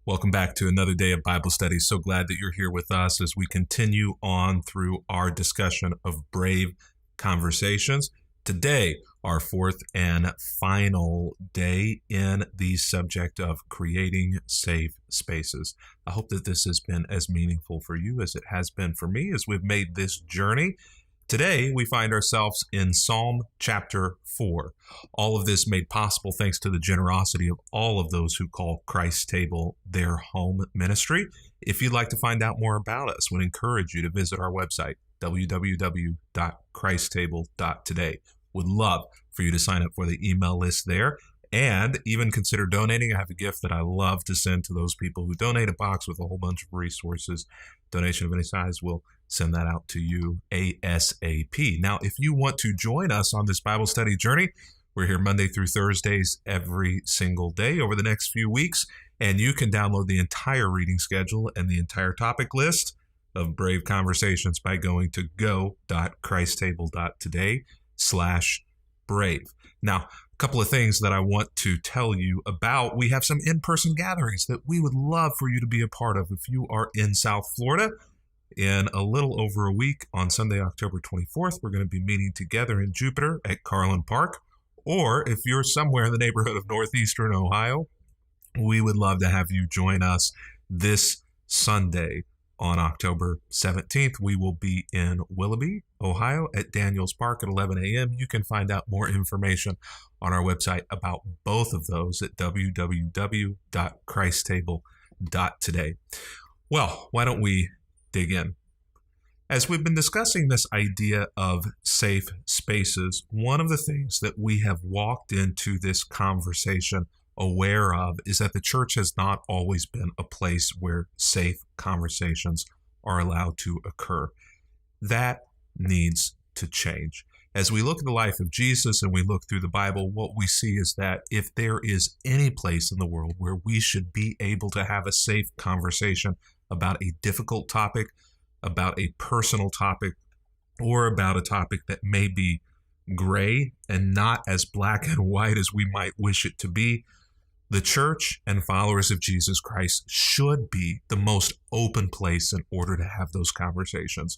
Welcome back to another day of Bible study. So glad that you're here with us as we continue on through our discussion of brave conversations. Today, our fourth and final day in the subject of creating safe spaces. I hope that this has been as meaningful for you as it has been for me as we've made this journey. Today, we find ourselves in Psalm chapter 4. All of this made possible thanks to the generosity of all of those who call Christ's Table their home ministry. If you'd like to find out more about us, we encourage you to visit our website, www.christtable.today. Would love for you to sign up for the email list there and even consider donating. I have a gift that I love to send to those people who donate, a box with a whole bunch of resources. Donation of any size will send that out to you ASAP. Now, if you want to join us on this Bible study journey, we're here Monday through Thursdays every single day over the next few weeks, and you can download the entire reading schedule and the entire topic list of Brave Conversations by going to go.christtable.today/brave. Now, a couple of things that I want to tell you about. We have some in-person gatherings that we would love for you to be a part of. If you are in South Florida, in a little over a week, on Sunday, October 24th, we're going to be meeting together in Jupiter at Carlin Park. Or if you're somewhere in the neighborhood of northeastern Ohio, we would love to have you join us this Sunday on October 17th. We will be in Willoughby, Ohio at Daniels Park at 11 a.m. You can find out more information on our website about both of those at www.christtable.today. Well, why don't we dig in? As we've been discussing this idea of safe spaces, one of the things that we have walked into this conversation aware of is that the church has not always been a place where safe conversations are allowed to occur. That needs to change. As we look at the life of Jesus and we look through the Bible, what we see is that if there is any place in the world where we should be able to have a safe conversation about a difficult topic, about a personal topic, or about a topic that may be gray and not as black and white as we might wish it to be, the church and followers of Jesus Christ should be the most open place in order to have those conversations.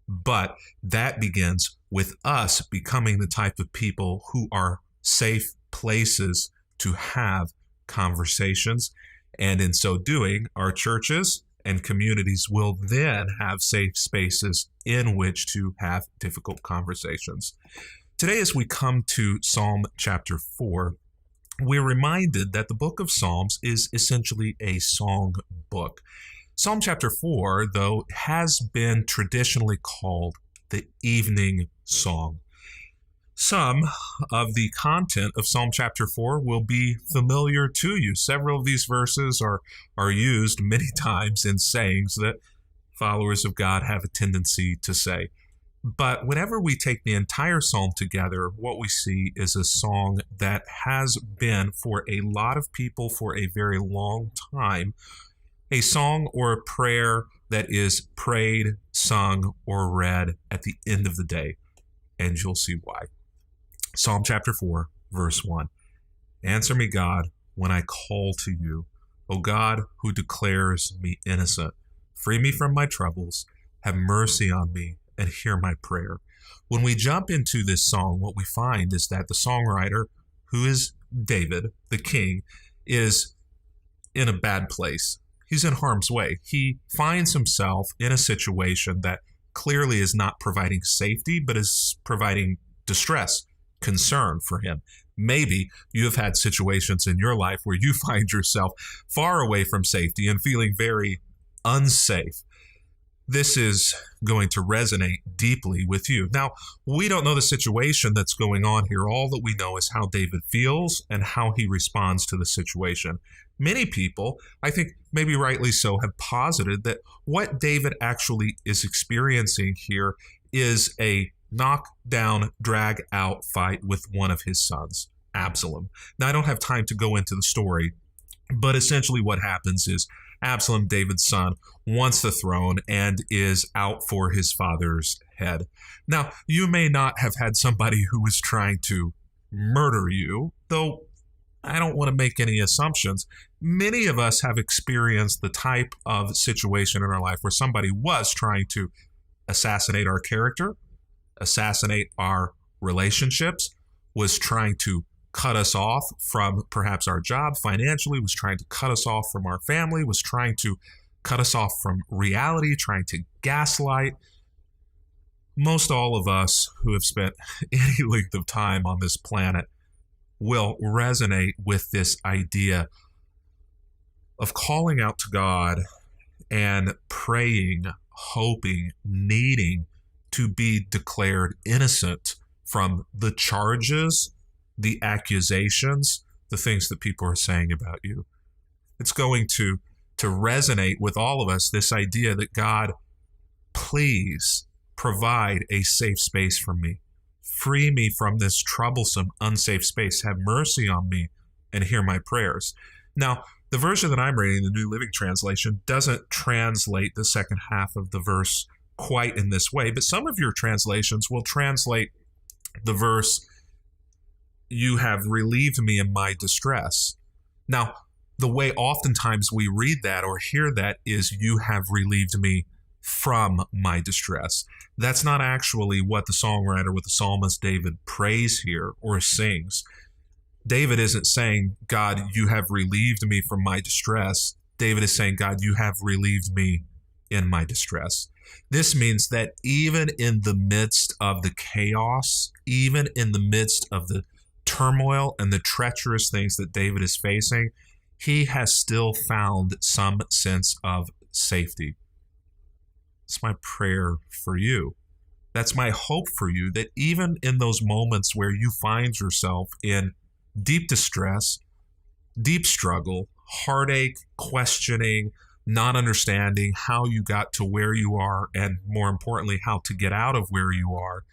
But that begins with us becoming the type of people who are safe places to have conversations. And in so doing, our churches and communities will then have safe spaces in which to have difficult conversations. Today, as we come to Psalm chapter 4, we're reminded that the book of Psalms is essentially a song book. Psalm chapter 4, though, has been traditionally called the evening song. Some of the content of Psalm chapter 4 will be familiar to you. Several of these verses are used many times in sayings that followers of God have a tendency to say. But whenever we take the entire psalm together, what we see is a song that has been, for a lot of people for a very long time, a song or a prayer that is prayed, sung, or read at the end of the day. And you'll see why. Psalm chapter 4, verse 1. Answer me, God, when I call to you. O God, who declares me innocent. Free me from my troubles. Have mercy on me and hear my prayer. When we jump into this song, what we find is that the songwriter, who is David, the king, is in a bad place. He's in harm's way. He finds himself in a situation that clearly is not providing safety, but is providing distress, concern for him. Maybe you have had situations in your life where you find yourself far away from safety and feeling very unsafe. This is going to resonate deeply with you. Now, we don't know the situation that's going on here. All that we know is how David feels and how he responds to the situation. Many people, I think maybe rightly so, have posited that what David actually is experiencing here is a knock-down, drag-out fight with one of his sons, Absalom. Now, I don't have time to go into the story, but essentially what happens is Absalom, David's son, wants the throne and is out for his father's head. Now, you may not have had somebody who was trying to murder you, though I don't want to make any assumptions. Many of us have experienced the type of situation in our life where somebody was trying to assassinate our character, assassinate our relationships, was trying to cut us off from perhaps our job financially, was trying to cut us off from our family, was trying to cut us off from reality, trying to gaslight. Most all of us who have spent any length of time on this planet will resonate with this idea of calling out to God and praying, hoping, needing to be declared innocent from the charges, the accusations, the things that people are saying about you. It's going to resonate with all of us, this idea that God, please provide a safe space for me. Free me from this troublesome, unsafe space. Have mercy on me and hear my prayers. Now, the version that I'm reading, the New Living Translation, doesn't translate the second half of the verse quite in this way, but some of your translations will translate the verse, you have relieved me in my distress. Now, the way oftentimes we read that or hear that is, you have relieved me from my distress. That's not actually what the songwriter, what the psalmist David prays here or sings. David isn't saying, God, you have relieved me from my distress. David is saying, God, you have relieved me in my distress. This means that even in the midst of the chaos, even in the midst of the turmoil and the treacherous things that David is facing, he has still found some sense of safety. It's my prayer for you. That's my hope for you, that even in those moments where you find yourself in deep distress, deep struggle, heartache, questioning, not understanding how you got to where you are, and more importantly, how to get out of where you are,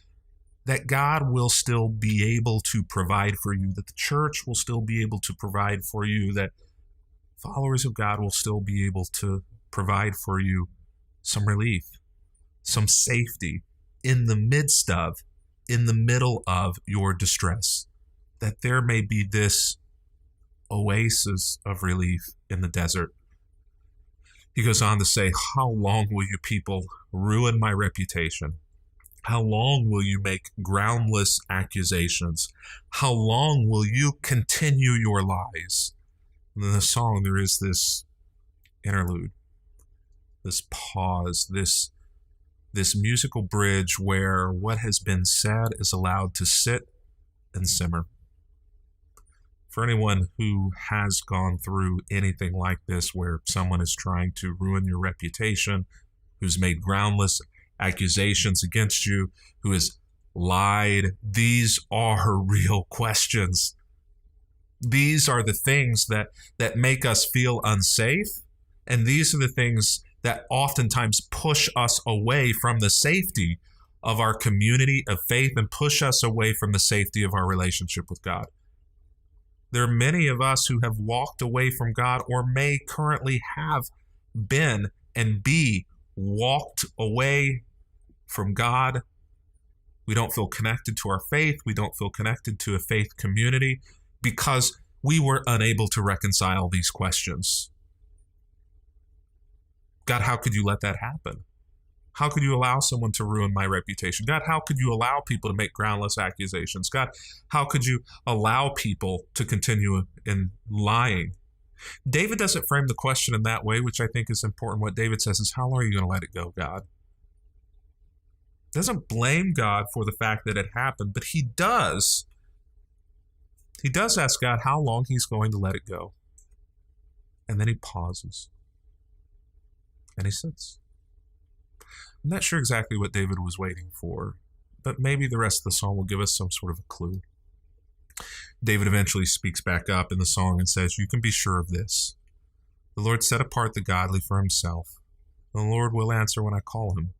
that God will still be able to provide for you, that the church will still be able to provide for you, that followers of God will still be able to provide for you some relief, some safety in the midst of, in the middle of your distress, that there may be this oasis of relief in the desert. He goes on to say, how long will you people ruin my reputation? How long will you make groundless accusations? How long will you continue your lies? And in the song, there is this interlude, this pause, this musical bridge where what has been said is allowed to sit and simmer. For anyone who has gone through anything like this, where someone is trying to ruin your reputation, who's made groundless accusations against you, who has lied, these are real questions. These are the things that make us feel unsafe, and these are the things that oftentimes push us away from the safety of our community of faith and push us away from the safety of our relationship with God. There are many of us who have walked away from God, or may currently have been and be walked away from God. We don't feel connected to our faith. We don't feel connected to a faith community because we were unable to reconcile these questions. God, how could you let that happen? How could you allow someone to ruin my reputation? God, how could you allow people to make groundless accusations? God, how could you allow people to continue in lying? David doesn't frame the question in that way, which I think is important. What David says is, how long are you going to let it go, God? He doesn't blame God for the fact that it happened, but he does. He does ask God how long he's going to let it go. And then he pauses. And he sits. I'm not sure exactly what David was waiting for, but maybe the rest of the song will give us some sort of a clue. David eventually speaks back up in the song and says, you can be sure of this. The Lord set apart the godly for himself. The Lord will answer when I call him.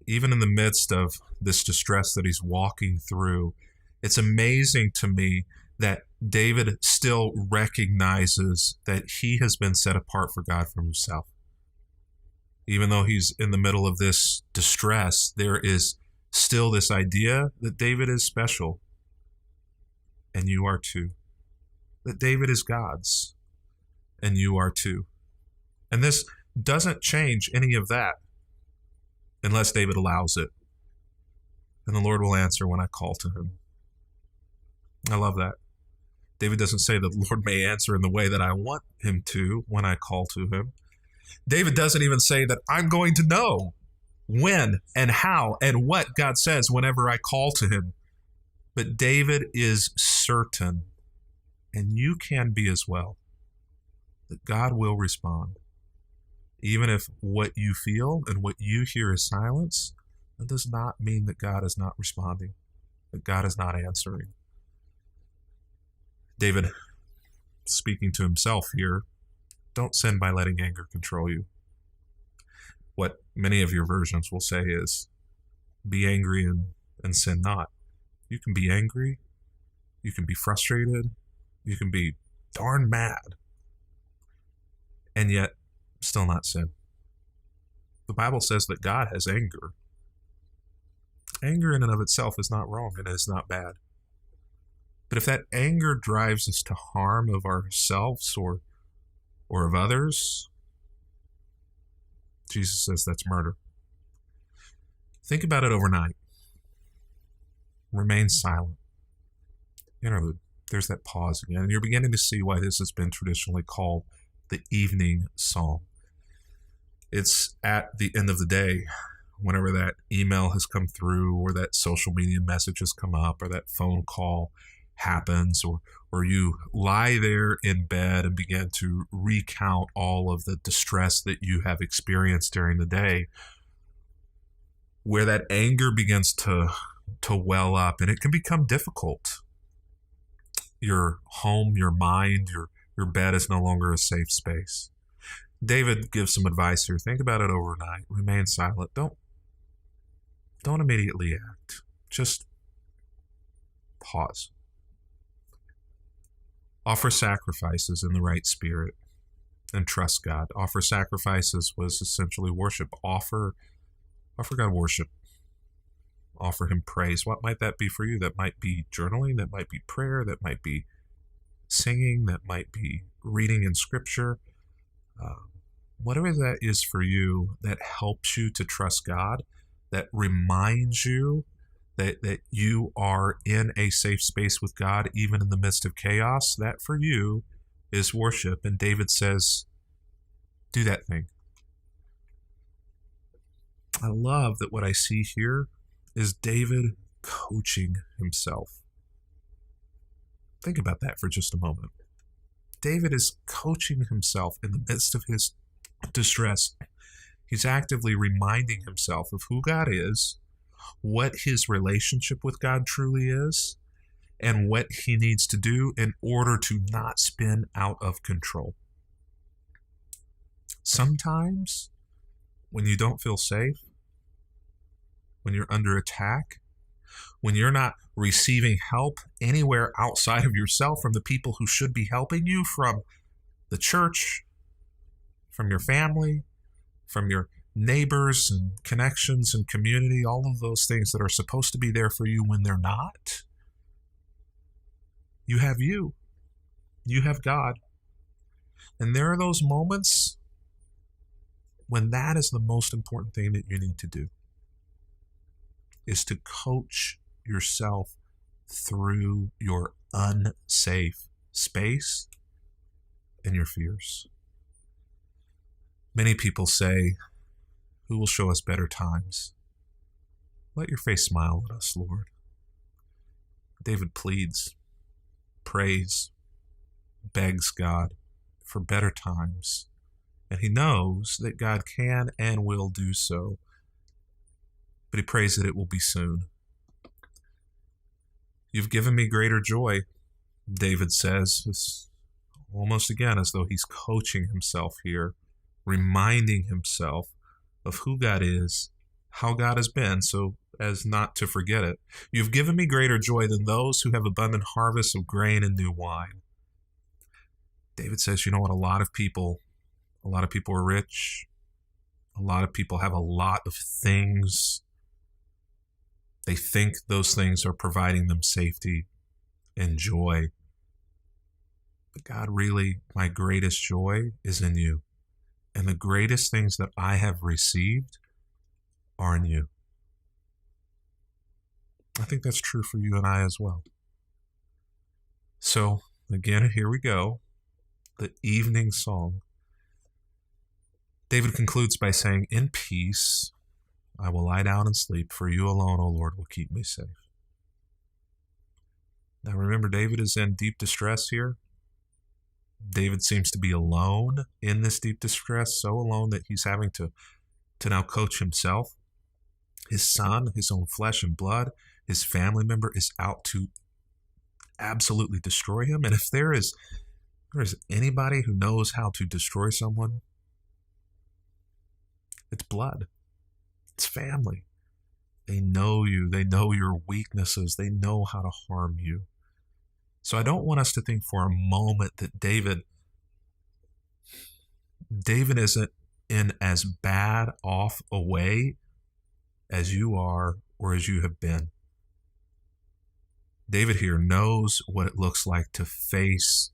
Even in the midst of this distress that he's walking through, it's amazing to me that David still recognizes that he has been set apart for God from himself. Even though he's in the middle of this distress, there is still this idea that David is special. And you are too. that David is God's, and you are too. And this doesn't change any of that unless David allows it. And the Lord will answer when I call to him. I love that. David doesn't say that the Lord may answer in the way that I want him to when I call to him. David doesn't even say that I'm going to know when and how and what God says whenever I call to him. But David is certain, and you can be as well, that God will respond. Even if what you feel and what you hear is silence, that does not mean that God is not responding, that God is not answering. David, speaking to himself here, don't sin by letting anger control you. What many of your versions will say is, be angry and sin not. You can be angry, you can be frustrated, you can be darn mad, and yet still not sin. The Bible says that God has anger. Anger in and of itself is not wrong and is not bad. But if that anger drives us to harm of ourselves or of others, Jesus says that's murder. Think about it overnight. Remain silent. Interlude. There's that pause again. And you're beginning to see why this has been traditionally called the evening psalm. It's at the end of the day, whenever that email has come through, or that social media message has come up, or that phone call happens, or you lie there in bed and begin to recount all of the distress that you have experienced during the day, where that anger begins to well up, and it can become difficult. Your home, your mind, your bed is no longer a safe space. David gives some advice here. Think about it overnight. Remain silent. Don't immediately act. Just pause. Offer sacrifices in the right spirit and trust God. Offer sacrifices was essentially worship. Offer God worship. Offer him praise. What might that be for you? That might be journaling. That might be prayer. That might be singing. That might be reading in scripture. Whatever that is for you that helps you to trust God, that reminds you that you are in a safe space with God, even in the midst of chaos, that for you is worship. And David says, do that thing. I love that what I see here is David coaching himself. Think about that for just a moment. David is coaching himself in the midst of his distress. He's actively reminding himself of who God is, what his relationship with God truly is, and what he needs to do in order to not spin out of control. Sometimes, when you don't feel safe, when you're under attack, when you're not receiving help anywhere outside of yourself from the people who should be helping you, from the church, from your family, from your neighbors and connections and community, all of those things that are supposed to be there for you when they're not, you have you. You have God. And there are those moments when that is the most important thing that you need to do, is to coach yourself through your unsafe space and your fears. Many people say, who will show us better times? Let your face smile at us, Lord. David pleads, prays, begs God for better times, and he knows that God can and will do so, but he prays that it will be soon. You've given me greater joy, David says. It's almost again as though he's coaching himself here, reminding himself of who God is, how God has been, so as not to forget it. You've given me greater joy than those who have abundant harvests of grain and new wine. David says, you know what, a lot of people are rich. A lot of people have a lot of things. They think those things are providing them safety and joy. But God, really, my greatest joy is in you. And the greatest things that I have received are in you. I think that's true for you and I as well. So, again, here we go. The evening song. David concludes by saying, "In peace I will lie down and sleep, for you alone, O Lord, will keep me safe." Now remember, David is in deep distress here. David seems to be alone in this deep distress, so alone that he's having to now coach himself. His son, his own flesh and blood, his family member is out to absolutely destroy him. And if there is anybody who knows how to destroy someone, it's blood. It's family. They know you. They know your weaknesses. They know how to harm you. So I don't want us to think for a moment that David isn't in as bad off a way as you are or as you have been. David here knows what it looks like to face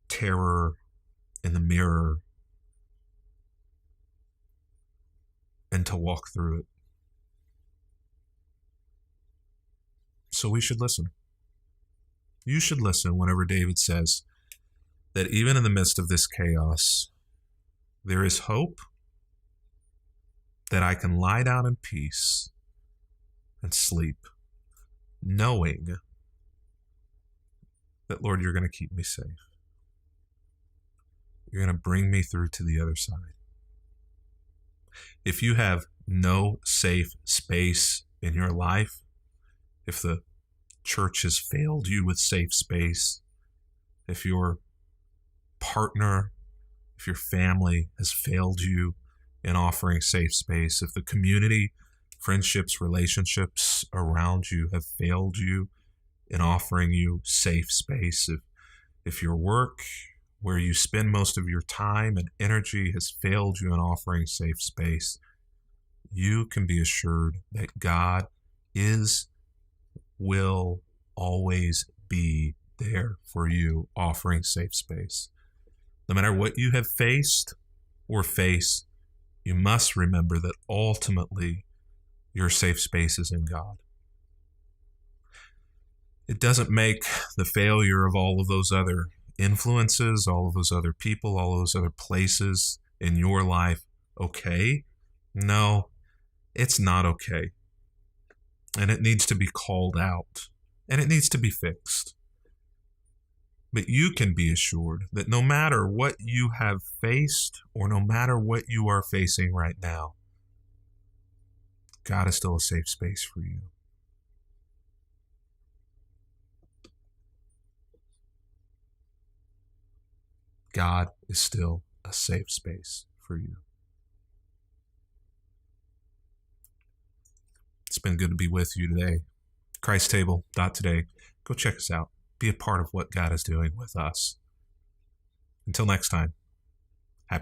terror in the mirror and to walk through it. So we should listen. You should listen whenever David says that even in the midst of this chaos, there is hope that I can lie down in peace and sleep, knowing that, Lord, you're going to keep me safe. You're going to bring me through to the other side. If you have no safe space in your life, if the church has failed you with safe space, if your partner, if your family has failed you in offering safe space, if the community, friendships, relationships around you have failed you in offering you safe space, if your work, where you spend most of your time and energy, has failed you in offering safe space, you can be assured that God will always be there for you, offering safe space. No matter what you have faced or face, you must remember that ultimately your safe space is in God. It doesn't make the failure of all of those other influences, all of those other people, all of those other places in your life okay. No, it's not okay. And it needs to be called out. And it needs to be fixed. But you can be assured that no matter what you have faced or no matter what you are facing right now, God is still a safe space for you. God is still a safe space for you. It's been good to be with you today. ChristTable.today. Go check us out. Be a part of what God is doing with us. Until next time.